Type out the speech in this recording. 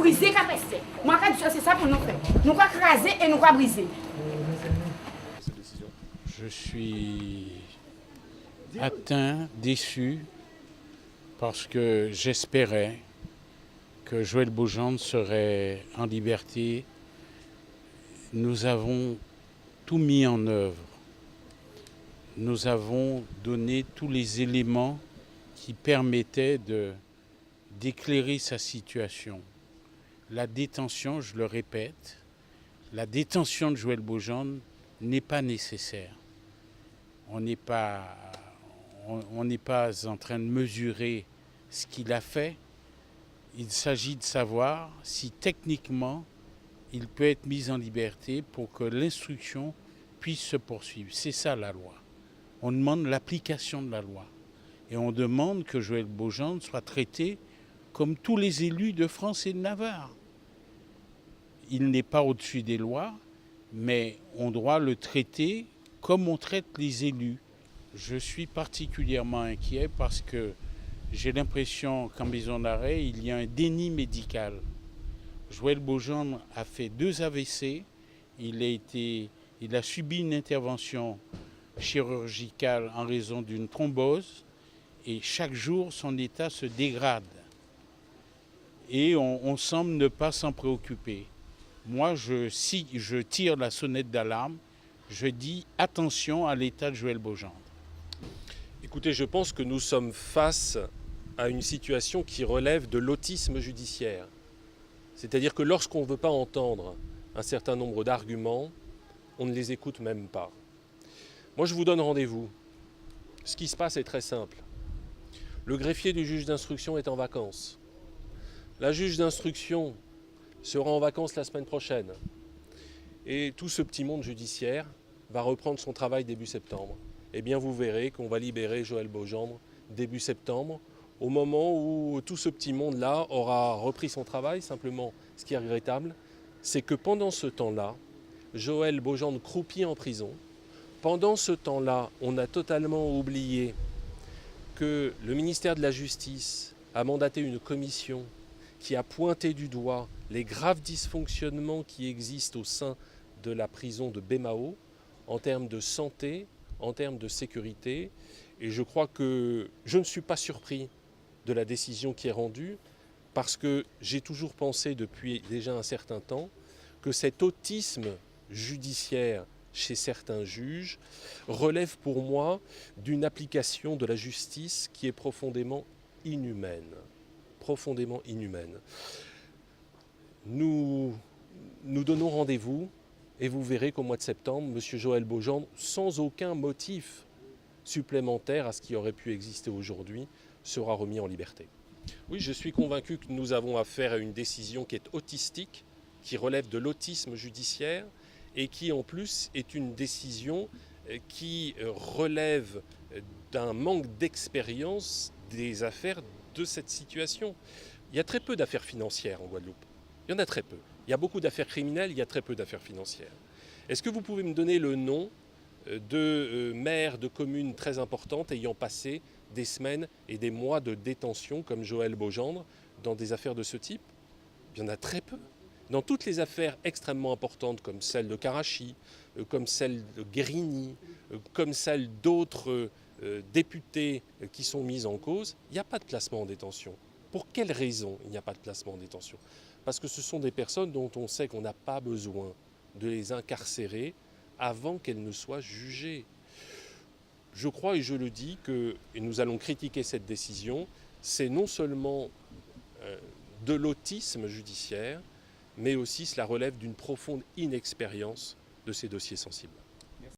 briser qu'à rester. Moi, c'est ça pour nous faire. Nous allons craser et nous allons briser. Je suis atteint, déçu, parce que j'espérais que Joël Bogendre serait en liberté. Nous avons tout mis en œuvre. Nous avons donné tous les éléments qui permettaient d'éclairer sa situation. La détention, je le répète, la détention de Joël Bogendre n'est pas nécessaire. On n'est pas en train de mesurer ce qu'il a fait. Il s'agit de savoir si techniquement il peut être mis en liberté pour que l'instruction puisse se poursuivre. C'est ça la loi. On demande l'application de la loi. Et on demande que Joël Bogendre soit traité comme tous les élus de France et de Navarre. Il n'est pas au-dessus des lois, mais on doit le traiter comme on traite les élus. Je suis particulièrement inquiet parce que j'ai l'impression qu'en maison d'arrêt, il y a un déni médical. Joël Bogendre a fait 2 AVC, il a subi une intervention chirurgicale en raison d'une thrombose et chaque jour son état se dégrade. Et on semble ne pas s'en préoccuper. Moi, je tire la sonnette d'alarme, je dis attention à l'état de Joël Bogendre. Écoutez, je pense que nous sommes face à une situation qui relève de l'autisme judiciaire. C'est-à-dire que lorsqu'on ne veut pas entendre un certain nombre d'arguments, on ne les écoute même pas. Moi, je vous donne rendez-vous. Ce qui se passe est très simple. Le greffier du juge d'instruction est en vacances. La juge d'instruction sera en vacances la semaine prochaine. Et tout ce petit monde judiciaire va reprendre son travail début septembre. Eh bien, vous verrez qu'on va libérer Joël Bogendre début septembre, au moment où tout ce petit monde-là aura repris son travail. Simplement, ce qui est regrettable, c'est que pendant ce temps-là, Joël Bogendre croupit en prison. Pendant ce temps-là, on a totalement oublié que le ministère de la Justice a mandaté une commission qui a pointé du doigt les graves dysfonctionnements qui existent au sein de la prison de Baie-Mahault en termes de santé, en termes de sécurité. Et je crois que je ne suis pas surpris de la décision qui est rendue parce que j'ai toujours pensé depuis déjà un certain temps que cet autisme judiciaire chez certains juges relève pour moi d'une application de la justice qui est profondément inhumaine. Profondément inhumaine. Nous donnons rendez-vous et vous verrez qu'au mois de septembre, M. Joël Bogendre, sans aucun motif supplémentaire à ce qui aurait pu exister aujourd'hui, sera remis en liberté. Oui, je suis convaincu que nous avons affaire à une décision qui est autistique, qui relève de l'autisme judiciaire et qui en plus est une décision qui relève d'un manque d'expérience des affaires de cette situation. Il y a très peu d'affaires financières en Guadeloupe. Il y en a très peu. Il y a beaucoup d'affaires criminelles, il y a très peu d'affaires financières. Est-ce que vous pouvez me donner le nom de maires de communes très importantes ayant passé des semaines et des mois de détention comme Joël Bogendre dans des affaires de ce type? Il y en a très peu. Dans toutes les affaires extrêmement importantes comme celle de Karachi, comme celle de Guérini, comme celle d'autres députés qui sont mis en cause, il n'y a pas de placement en détention. Pour quelle raison il n'y a pas de placement en détention? Parce que ce sont des personnes dont on sait qu'on n'a pas besoin de les incarcérer avant qu'elles ne soient jugées. Je crois et je le dis que, et nous allons critiquer cette décision, c'est non seulement de l'autisme judiciaire, mais aussi cela relève d'une profonde inexpérience de ces dossiers sensibles. Merci.